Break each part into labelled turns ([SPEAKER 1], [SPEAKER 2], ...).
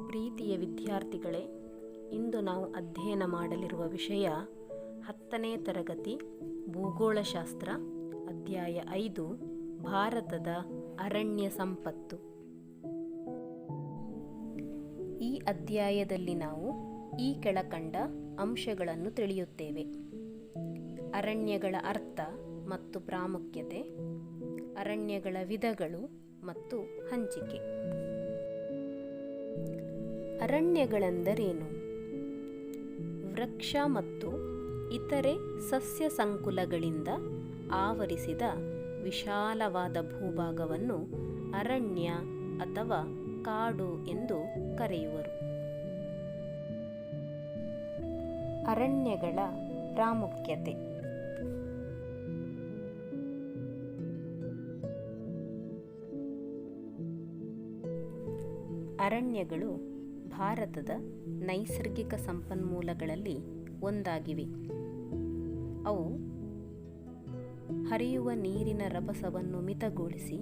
[SPEAKER 1] ಪ್ರೀತಿಯ ವಿದ್ಯಾರ್ಥಿಗಳೇ, ಇಂದು ನಾವು ಅಧ್ಯಯನ ಮಾಡಲಿರುವ ವಿಷಯ 10ನೇ ತರಗತಿ ಭೂಗೋಳಶಾಸ್ತ್ರ, ಅಧ್ಯಾಯ 5 ಭಾರತದ ಅರಣ್ಯ ಸಂಪತ್ತು. ಈ ಅಧ್ಯಾಯದಲ್ಲಿ ನಾವು ಈ ಕೆಳಕಂಡ ಅಂಶಗಳನ್ನು ತಿಳಿಯುತ್ತೇವೆ: ಅರಣ್ಯಗಳ ಅರ್ಥ ಮತ್ತು ಪ್ರಾಮುಖ್ಯತೆ, ಅರಣ್ಯಗಳ ವಿಧಗಳು ಮತ್ತು ಹಂಚಿಕೆ. ಅರಣ್ಯಗಳೆಂದರೇನು? ವೃಕ್ಷ ಮತ್ತು ಇತರೆ ಸಸ್ಯ ಸಂಕುಲಗಳಿಂದ ಆವರಿಸಿದ ವಿಶಾಲವಾದ ಭೂಭಾಗವನ್ನು ಅರಣ್ಯ ಅಥವಾ ಕಾಡು ಎಂದು ಕರೆಯುವರು. ಅರಣ್ಯಗಳ ಪ್ರಾಮುಖ್ಯತೆ. ಅರಣ್ಯಗಳು ಭಾರತದ ನೈಸರ್ಗಿಕ ಸಂಪನ್ಮೂಲಗಳಲ್ಲಿ ಒಂದಾಗಿವೆ. ಅವು ಹರಿಯುವ ನೀರಿನ ರಭಸವನ್ನು ಮಿತಗೊಳಿಸಿ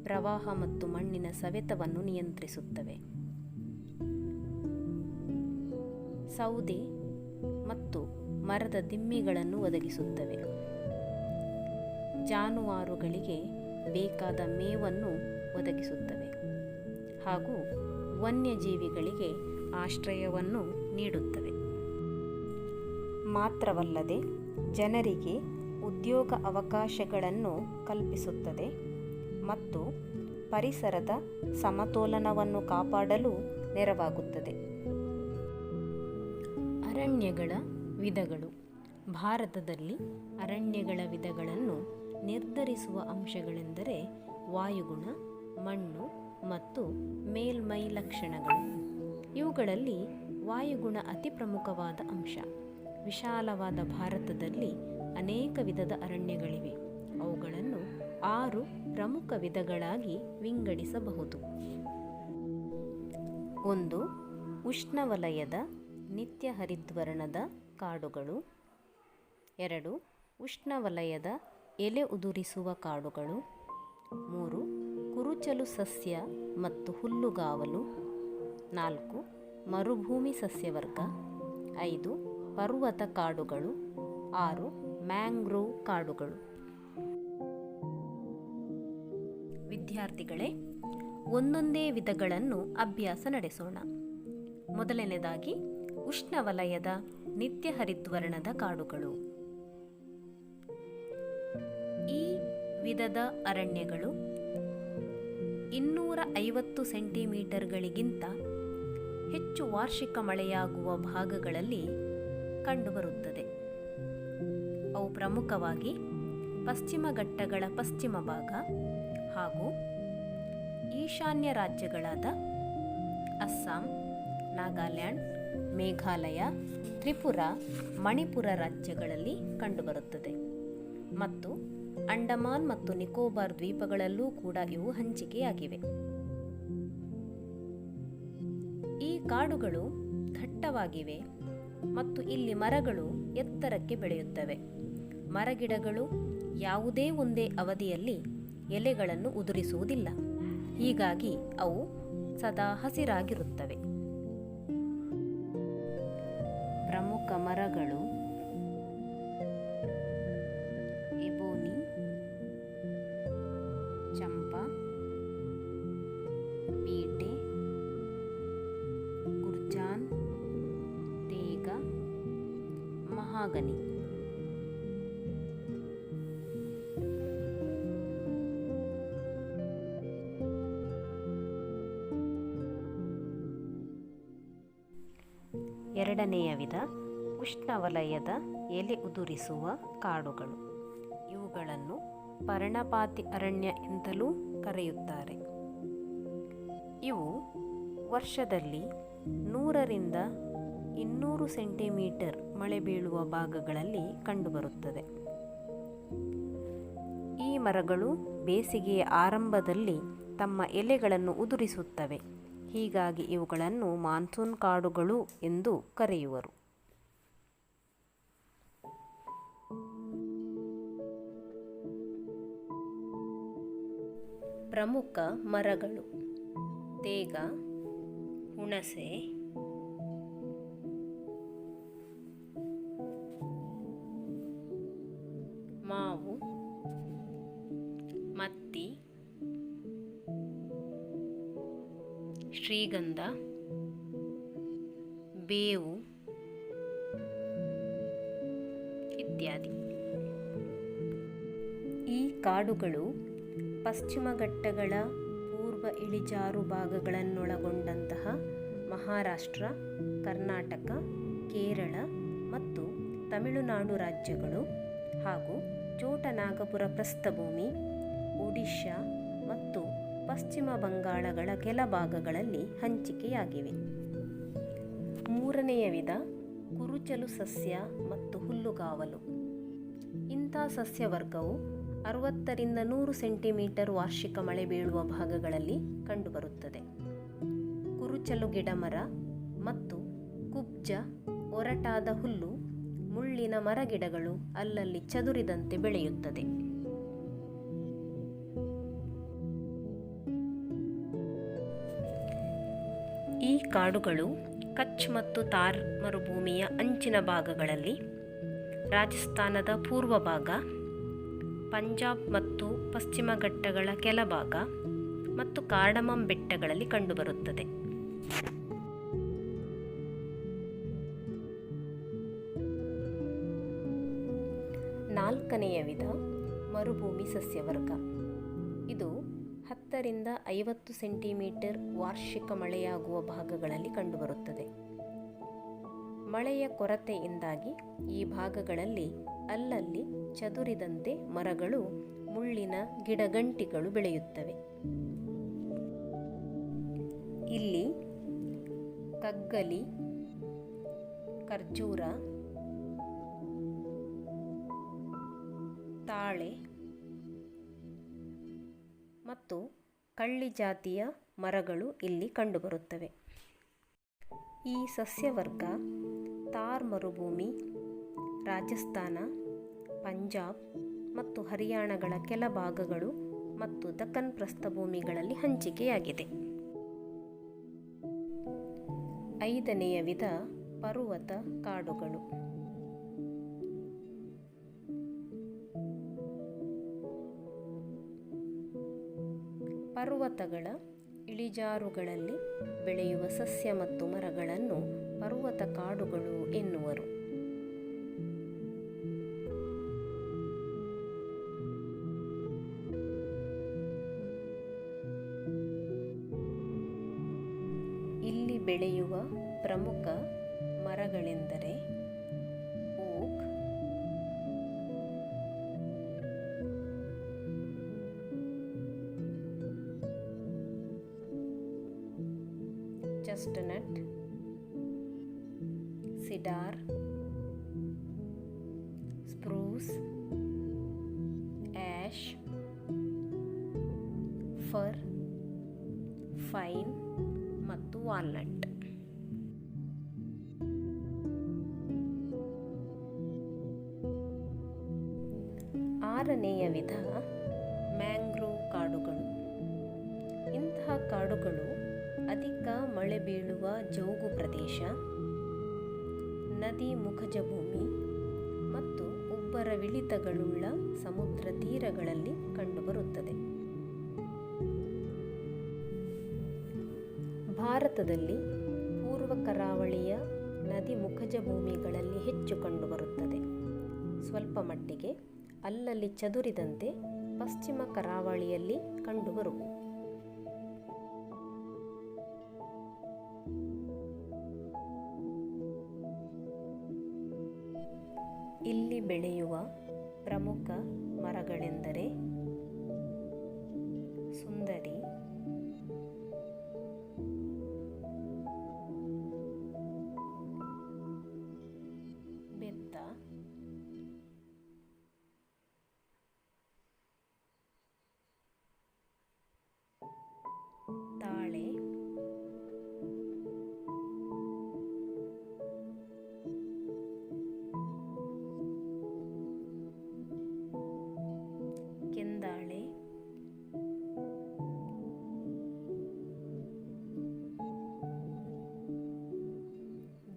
[SPEAKER 1] ಪ್ರವಾಹ ಮತ್ತು ಮಣ್ಣಿನ ಸವೆತವನ್ನು ನಿಯಂತ್ರಿಸುತ್ತವೆ. ಸೌದೆ ಮತ್ತು ಮರದ ದಿಮ್ಮಿಗಳನ್ನು ಒದಗಿಸುತ್ತವೆ. ಜಾನುವಾರುಗಳಿಗೆ ಬೇಕಾದ ಮೇವನ್ನು ಒದಗಿಸುತ್ತವೆ ಹಾಗೂ ವನ್ಯಜೀವಿಗಳಿಗೆ ಆಶ್ರಯವನ್ನು ನೀಡುತ್ತವೆ. ಮಾತ್ರವಲ್ಲದೆ ಜನರಿಗೆ ಉದ್ಯೋಗ ಅವಕಾಶಗಳನ್ನು ಕಲ್ಪಿಸುತ್ತದೆ ಮತ್ತು ಪರಿಸರದ ಸಮತೋಲನವನ್ನು ಕಾಪಾಡಲು ನೆರವಾಗುತ್ತದೆ. ಅರಣ್ಯಗಳ ವಿಧಗಳು. ಭಾರತದಲ್ಲಿ ಅರಣ್ಯಗಳ ವಿಧಗಳನ್ನು ನಿರ್ಧರಿಸುವ ಅಂಶಗಳೆಂದರೆ ವಾಯುಗುಣ, ಮಣ್ಣು ಮತ್ತು ಮೇಲ್ಮೈ ಲಕ್ಷಣಗಳು. ಇವುಗಳಲ್ಲಿ ವಾಯುಗುಣ ಅತಿ ಪ್ರಮುಖವಾದ ಅಂಶ. ವಿಶಾಲವಾದ ಭಾರತದಲ್ಲಿ ಅನೇಕ ವಿಧದ ಅರಣ್ಯಗಳಿವೆ. ಅವುಗಳನ್ನು 6 ಪ್ರಮುಖ ವಿಧಗಳಾಗಿ ವಿಂಗಡಿಸಬಹುದು. 1. ಉಷ್ಣವಲಯದ ನಿತ್ಯ ಹರಿದ್ವರ್ಣದ ಕಾಡುಗಳು. 2. ಉಷ್ಣವಲಯದ ಎಲೆ ಉದುರಿಸುವ ಕಾಡುಗಳು. 3. ಕುರುಚಲು ಸಸ್ಯ ಮತ್ತು ಹುಲ್ಲುಗಾವಲು. 4. ಮರುಭೂಮಿ ಸಸ್ಯವರ್ಗ. 5. ಪರ್ವತ ಕಾಡುಗಳು. 6. ಮ್ಯಾಂಗ್ರೋವ್ ಕಾಡುಗಳು. ವಿದ್ಯಾರ್ಥಿಗಳೇ, ಒಂದೊಂದೇ ವಿಧಗಳನ್ನು ಅಭ್ಯಾಸ ನಡೆಸೋಣ. ಮೊದಲನೇದಾಗಿ ಉಷ್ಣವಲಯದ ನಿತ್ಯ ಹರಿದ್ವರ್ಣದ ಕಾಡುಗಳು. ಈ ವಿಧದ ಅರಣ್ಯಗಳು 250 ಸೆಂಟಿಮೀಟರ್ಗಳಿಗಿಂತ ಹೆಚ್ಚು ವಾರ್ಷಿಕ ಮಳೆಯಾಗುವ ಭಾಗಗಳಲ್ಲಿ ಕಂಡುಬರುತ್ತದೆ. ಅವು ಪ್ರಮುಖವಾಗಿ ಪಶ್ಚಿಮ ಘಟ್ಟಗಳ ಪಶ್ಚಿಮ ಭಾಗ ಹಾಗೂ ಈಶಾನ್ಯ ರಾಜ್ಯಗಳಾದ ಅಸ್ಸಾಂ, ನಾಗಾಲ್ಯಾಂಡ್, ಮೇಘಾಲಯ, ತ್ರಿಪುರ, ಮಣಿಪುರ ರಾಜ್ಯಗಳಲ್ಲಿ ಕಂಡುಬರುತ್ತದೆ ಮತ್ತು ಅಂಡಮಾನ್ ಮತ್ತು ನಿಕೋಬಾರ್ ದ್ವೀಪಗಳಲ್ಲೂ ಕೂಡ ಇವು ಹಂಚಿಕೆಯಾಗಿವೆ. ಈ ಕಾಡುಗಳು ದಟ್ಟವಾಗಿವೆ ಮತ್ತು ಇಲ್ಲಿ ಮರಗಳು ಎತ್ತರಕ್ಕೆ ಬೆಳೆಯುತ್ತವೆ. ಮರಗಿಡಗಳು ಯಾವುದೇ ಒಂದೇ ಅವಧಿಯಲ್ಲಿ ಎಲೆಗಳನ್ನು ಉದುರಿಸುವುದಿಲ್ಲ. ಹೀಗಾಗಿ ಅವು ಸದಾ ಹಸಿರಾಗಿರುತ್ತವೆ. ಪ್ರಮುಖ ಮರಗಳು ಎಬೋನಿ, ಚಂಪಾ, ಬೀಟೆ, ಗುರ್ಜಾನ್, ತೇಗ, ಮಹಾಗನಿ. ಎರಡನೆಯ ವಿಧ ಉಷ್ಣವಲಯದ ಎಲೆ ಉದುರಿಸುವ ಕಾಡುಗಳು. ಇವುಗಳನ್ನು ಪರ್ಣಪಾತಿ ಅರಣ್ಯ ಎಂತಲೂ ಕರೆಯುತ್ತಾರೆ. ಇವು ವರ್ಷದಲ್ಲಿ 100 ರಿಂದ 200 ಸೆಂಟಿಮೀಟರ್ ಮಳೆ ಬೀಳುವ ಭಾಗಗಳಲ್ಲಿ ಕಂಡುಬರುತ್ತದೆ. ಈ ಮರಗಳು ಬೇಸಿಗೆಯ ಆರಂಭದಲ್ಲಿ ತಮ್ಮ ಎಲೆಗಳನ್ನು ಉದುರಿಸುತ್ತವೆ. ಹೀಗಾಗಿ ಇವುಗಳನ್ನು ಮಾನ್ಸೂನ್ ಕಾಡುಗಳು ಎಂದು ಕರೆಯುವರು. ಪ್ರಮುಖ ಮರಗಳು: ತೇಗ, ಹುಣಸೆ, ಮಾವು, ಮತ್ತಿ, ಶ್ರೀಗಂಧ, ಬೇವು ಇತ್ಯಾದಿ. ಈ ಕಾಡುಗಳು ಪಶ್ಚಿಮ ಘಟ್ಟಗಳ ಪೂರ್ವ ಇಳಿಜಾರು ಭಾಗಗಳನ್ನೊಳಗೊಂಡಂತಹ ಮಹಾರಾಷ್ಟ್ರ, ಕರ್ನಾಟಕ, ಕೇರಳ ಮತ್ತು ತಮಿಳುನಾಡು ರಾಜ್ಯಗಳು ಹಾಗೂ ಚೋಟನಾಗಪುರ ಪ್ರಸ್ಥಭೂಮಿ, ಒಡಿಶಾ ಮತ್ತು ಪಶ್ಚಿಮ ಬಂಗಾಳಗಳ ಕೆಲ ಭಾಗಗಳಲ್ಲಿ ಹಂಚಿಕೆಯಾಗಿವೆ. ಮೂರನೆಯ ವಿಧ ಕುರುಚಲು ಸಸ್ಯ ಮತ್ತು ಹುಲ್ಲುಗಾವಲು. ಇಂಥ ಸಸ್ಯವರ್ಗವು 60ರಿಂದ 100 ಸೆಂಟಿಮೀಟರ್ ವಾರ್ಷಿಕ ಮಳೆ ಬೀಳುವ ಭಾಗಗಳಲ್ಲಿ ಕಂಡುಬರುತ್ತದೆ. ಕುರುಚಲು ಗಿಡಮರ ಮತ್ತು ಕುಬ್ಜ ಒರಟಾದ ಹುಲ್ಲು, ಮುಳ್ಳಿನ ಮರಗಿಡಗಳು ಅಲ್ಲಲ್ಲಿ ಚದುರಿದಂತೆ ಬೆಳೆಯುತ್ತದೆ. ಈ ಕಾಡುಗಳು ಕಚ್ ಮತ್ತು ಥಾರ್ ಮರುಭೂಮಿಯ ಅಂಚಿನ ಭಾಗಗಳಲ್ಲಿ, ರಾಜಸ್ಥಾನದ ಪೂರ್ವ ಭಾಗ, ಪಂಜಾಬ್ ಮತ್ತು ಪಶ್ಚಿಮ ಘಟ್ಟಗಳ ಕೆಲ ಭಾಗ ಮತ್ತು ಕಾರ್ಡಮಮ್ ಬೆಟ್ಟಗಳಲ್ಲಿ ಕಂಡುಬರುತ್ತದೆ. ನಾಲ್ಕನೆಯ ವಿಧ ಮರುಭೂಮಿ ಸಸ್ಯವರ್ಗ. ಇದು 10ರಿಂದ 50 ಸೆಂಟಿಮೀಟರ್ ವಾರ್ಷಿಕ ಮಳೆಯಾಗುವ ಭಾಗಗಳಲ್ಲಿ ಕಂಡುಬರುತ್ತದೆ. ಮಳೆಯ ಕೊರತೆಯಿಂದಾಗಿ ಈ ಭಾಗಗಳಲ್ಲಿ ಅಲ್ಲಲ್ಲಿ ಚದುರಿದಂತೆ ಮರಗಳು, ಮುಳ್ಳಿನ ಗಿಡಗಂಟಿಗಳು ಬೆಳೆಯುತ್ತವೆ. ಇಲ್ಲಿ ಕಗ್ಗಲಿ, ಖರ್ಜೂರ, ತಾಳೆ ಮತ್ತು ಕಳ್ಳಿ ಜಾತಿಯ ಮರಗಳು ಇಲ್ಲಿ ಕಂಡುಬರುತ್ತವೆ. ಈ ಸಸ್ಯವರ್ಗ ಥಾರ್ ಮರುಭೂಮಿ, ರಾಜಸ್ಥಾನ, ಪಂಜಾಬ್ ಮತ್ತು ಹರಿಯಾಣಗಳ ಕೆಲ ಭಾಗಗಳು ಮತ್ತು ದಕ್ಕನ್ ಪ್ರಸ್ಥಭೂಮಿಗಳಲ್ಲಿ ಹಂಚಿಕೆಯಾಗಿದೆ. ಐದನೆಯ ವಿಧ ಪರ್ವತ ಕಾಡುಗಳು. ಪರ್ವತಗಳ ಇಳಿಜಾರುಗಳಲ್ಲಿ ಬೆಳೆಯುವ ಸಸ್ಯ ಮತ್ತು ಮರಗಳನ್ನು ಪರ್ವತ ಕಾಡುಗಳು ಎನ್ನುವರು. ಇಲ್ಲಿ ಬೆಳೆಯುವ ಪ್ರಮುಖ ಮರಗಳೆಂದರೆ oak, chestnut, cedar, spruce, ash, fir, pine ಮತ್ತು ವಾಲ್ನಟ್. ಆರನೆಯ ವಿಧ ಮ್ಯಾಂಗ್ರೋವ್ ಕಾಡುಗಳು. ಇಂತಹ ಕಾಡುಗಳು ಅಧಿಕ ಮಳೆ ಬೀಳುವ ಜೌಗು ಪ್ರದೇಶ, ನದಿ ಮುಖಜ ಭೂಮಿ ಮತ್ತು ಉಬ್ಬರವಿಳಿತಗಳುಳ್ಳ ಸಮುದ್ರ ತೀರಗಳಲ್ಲಿ ಕಂಡುಬರುತ್ತದೆ. ಭಾರತದಲ್ಲಿ ಪೂರ್ವ ಕರಾವಳಿಯ ನದಿ ಮುಖಜ ಭೂಮಿಗಳಲ್ಲಿ ಹೆಚ್ಚು ಕಂಡುಬರುತ್ತದೆ. ಸ್ವಲ್ಪ ಮಟ್ಟಿಗೆ ಅಲ್ಲಲ್ಲಿ ಚದುರಿದಂತೆ ಪಶ್ಚಿಮ ಕರಾವಳಿಯಲ್ಲಿ ಕಂಡುಬರುವು. ಇಲ್ಲಿ ಬೆಳೆಯುವ ಪ್ರಮುಖ ಮರಗಳೆಂದರೆ ಸುಂದರಿ, ಬೆತ್ತ, ತಾಳೆ, ಕೆಂದ,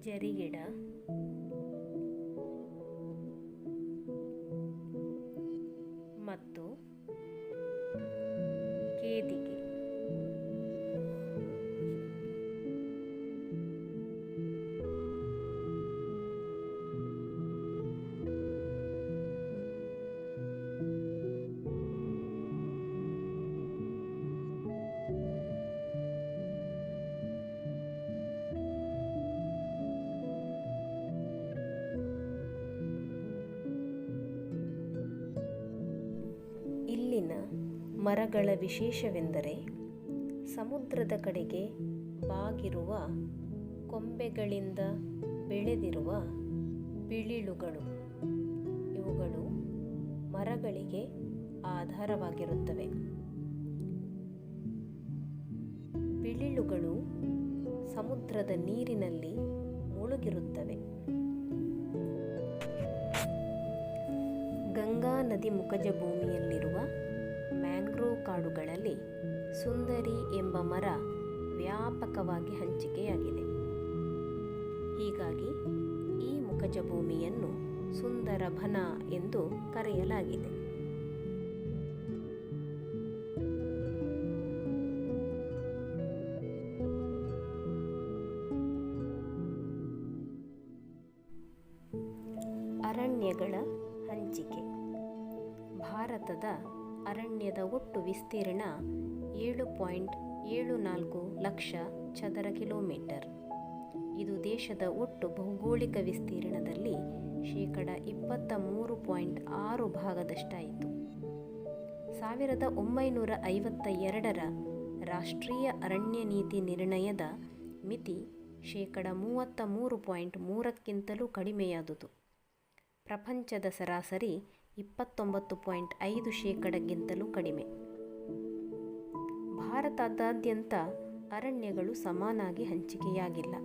[SPEAKER 1] ಜರಿಗಿಡ, ಮತ್ತು ಕೇದಿಗೆ. ಇಲ್ಲಿನ ಮರಗಳ ವಿಶೇಷವೆಂದರೆ ಸಮುದ್ರದ ಕಡೆಗೆ ಬಾಗಿರುವ ಕೊಂಬೆಗಳಿಂದ ಬೆಳೆದಿರುವ ಬಿಳಿಳುಗಳು. ಇವುಗಳು ಮರಗಳಿಗೆ ಆಧಾರವಾಗಿರುತ್ತವೆ. ಬಿಳಿಳುಗಳು ಸಮುದ್ರದ ನೀರಿನಲ್ಲಿ ಮುಳುಗಿರುತ್ತವೆ. ಗಂಗಾ ನದಿ ಮುಖಜ ಭೂಮಿಯಲ್ಲಿರುವ ಮ್ಯಾಂಗ್ರೋವ್ ಕಾಡುಗಳಲ್ಲಿ ಸುಂದರಿ ಎಂಬ ಮರ ವ್ಯಾಪಕವಾಗಿ ಹಂಚಿಕೆಯಾಗಿದೆ. ಹೀಗಾಗಿ ಈ ಮುಖಜ ಭೂಮಿಯನ್ನು ಸುಂದರ ಬನ ಎಂದು ಕರೆಯಲಾಗಿದೆ. ಅರಣ್ಯಗಳ ಹಂಚಿಕೆ. ಭಾರತದ ಅರಣ್ಯದ ಒಟ್ಟು ವಿಸ್ತೀರ್ಣ 7.74 ಲಕ್ಷ ಚದರ ಕಿಲೋಮೀಟರ್. ಇದು ದೇಶದ ಒಟ್ಟು ಭೌಗೋಳಿಕ ವಿಸ್ತೀರ್ಣದಲ್ಲಿ 23.6% ಭಾಗದಷ್ಟಾಯಿತು. 1952ರ ರಾಷ್ಟ್ರೀಯ ಅರಣ್ಯ ನೀತಿ ನಿರ್ಣಯದ ಮಿತಿ 33.3%ಕ್ಕಿಂತಲೂ ಕಡಿಮೆಯಾದುದು. ಪ್ರಪಂಚದ ಸರಾಸರಿ 29.5%ಗಿಂತಲೂ ಕಡಿಮೆ. ಭಾರತದಾದ್ಯಂತ ಅರಣ್ಯಗಳು ಸಮಾನಾಗಿ ಹಂಚಿಕೆಯಾಗಿಲ್ಲ.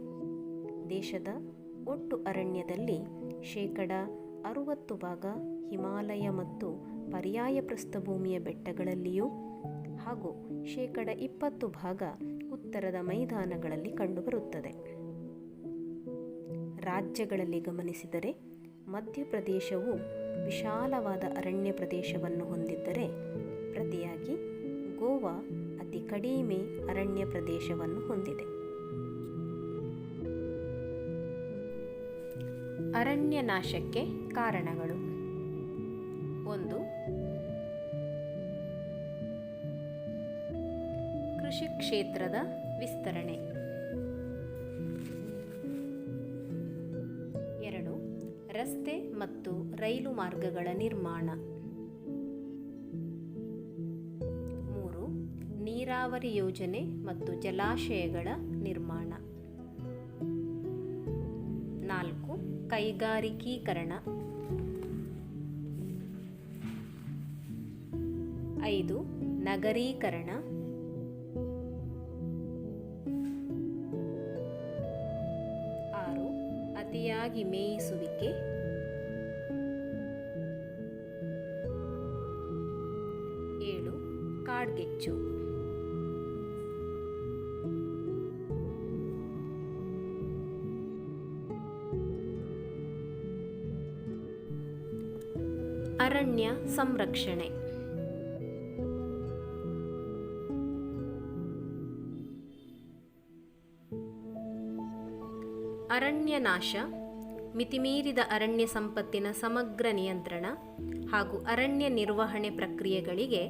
[SPEAKER 1] ದೇಶದ ಒಟ್ಟು ಅರಣ್ಯದಲ್ಲಿ 60% ಹಿಮಾಲಯ ಮತ್ತು ಪರ್ಯಾಯ ಪ್ರಸ್ಥಭೂಮಿಯ ಬೆಟ್ಟಗಳಲ್ಲಿಯೂ ಹಾಗೂ 20% ಉತ್ತರದ ಮೈದಾನಗಳಲ್ಲಿ ಕಂಡುಬರುತ್ತದೆ. ರಾಜ್ಯಗಳಲ್ಲಿ ಗಮನಿಸಿದರೆ ಮಧ್ಯಪ್ರದೇಶವು ವಿಶಾಲವಾದ ಅರಣ್ಯ ಪ್ರದೇಶವನ್ನು ಹೊಂದಿದ್ದರೆ, ಪ್ರತಿಯಾಗಿ ಗೋವಾ ಅತಿ ಕಡಿಮೆ ಅರಣ್ಯ ಪ್ರದೇಶವನ್ನು ಹೊಂದಿದೆ. ಅರಣ್ಯ ನಾಶಕ್ಕೆ ಕಾರಣಗಳು. 1. ಕೃಷಿ ಕ್ಷೇತ್ರದ ವಿಸ್ತರಣೆ. 2. ರಸ್ತೆ ಮತ್ತು ರೈಲು ಮಾರ್ಗಗಳ ನಿರ್ಮಾಣ. 3. ನೀರಾವರಿ ಯೋಜನೆ ಮತ್ತು ಜಲಾಶಯಗಳ ನಿರ್ಮಾಣ. 4. ಕೈಗಾರಿಕೀಕರಣ. 5. ನಗರೀಕರಣ. 6. ಅತಿಯಾಗಿ ಮೇಯಿಸುವಿಕೆ. 7. ಕಾಡ್ಗಿಚ್ಚು. ಅರಣ್ಯ ಸಂರಕ್ಷಣೆ. ಅರಣ್ಯ ನಾಶ, ಮಿತಿಮೀರಿದ ಅರಣ್ಯ ಸಂಪತ್ತಿನ ಸಮಗ್ರ ನಿಯಂತ್ರಣ ಹಾಗೂ ಅರಣ್ಯ ನಿರ್ವಹಣೆ ಪ್ರಕ್ರಿಯೆಗಳಿಗೆ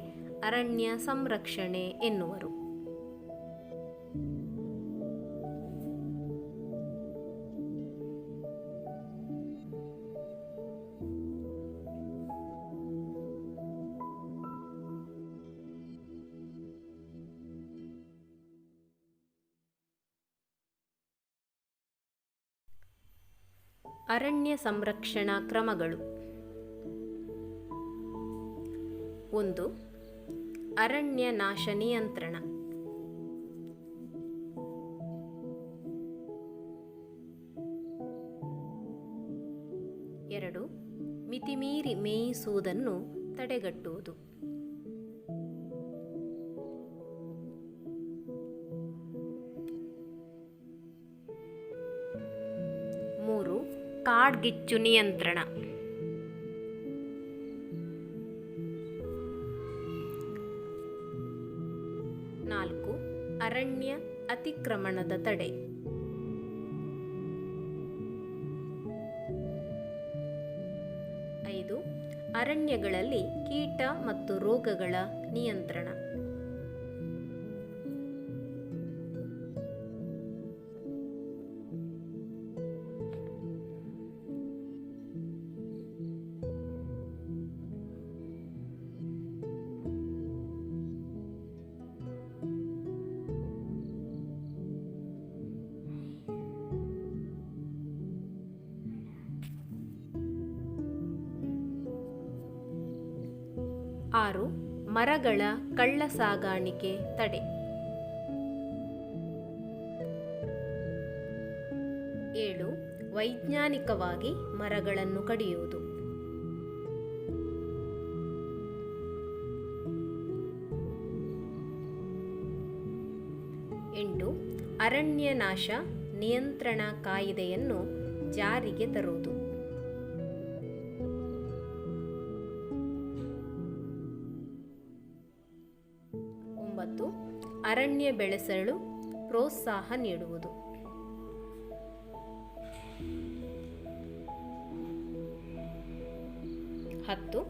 [SPEAKER 1] ಅರಣ್ಯ ಸಂರಕ್ಷಣೆ ಎನ್ನುವರು. ಅರಣ್ಯ ಸಂರಕ್ಷಣಾ ಕ್ರಮಗಳು. 1. ಅರಣ್ಯ ನಾಶ ನಿಯಂತ್ರಣ. 2. ಮಿತಿಮೀರಿ ಮೇಯಿಸುವುದನ್ನು ತಡೆಗಟ್ಟುವುದು. 3. ಕಾಡ್ಗಿಚ್ಚು ನಿಯಂತ್ರಣ. 4. ಅರಣ್ಯ ಅತಿಕ್ರಮಣದ ತಡೆ. 5. ಅರಣ್ಯಗಳಲ್ಲಿ ಕೀಟ ಮತ್ತು ರೋಗಗಳ ನಿಯಂತ್ರಣ. 6. ಮರಗಳ ಕಳ್ಳಸಾಗಾಣಿಕೆ ತಡೆ. 7. ವೈಜ್ಞಾನಿಕವಾಗಿ ಮರಗಳನ್ನು ಕಡಿಯುವುದು. 8. ಅರಣ್ಯನಾಶ ನಿಯಂತ್ರಣ ಕಾಯಿದೆಯನ್ನು ಜಾರಿಗೆ ತರುವುದು. 9. ಅರಣ್ಯ ಬೆಳೆಸಲು ಪ್ರೋತ್ಸಾಹ ನೀಡುವುದು. 10.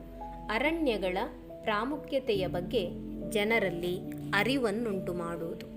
[SPEAKER 1] ಅರಣ್ಯಗಳ ಪ್ರಾಮುಖ್ಯತೆಯ ಬಗ್ಗೆ ಜನರಲ್ಲಿ ಅರಿವನ್ನುಂಟು ಮಾಡುವುದು.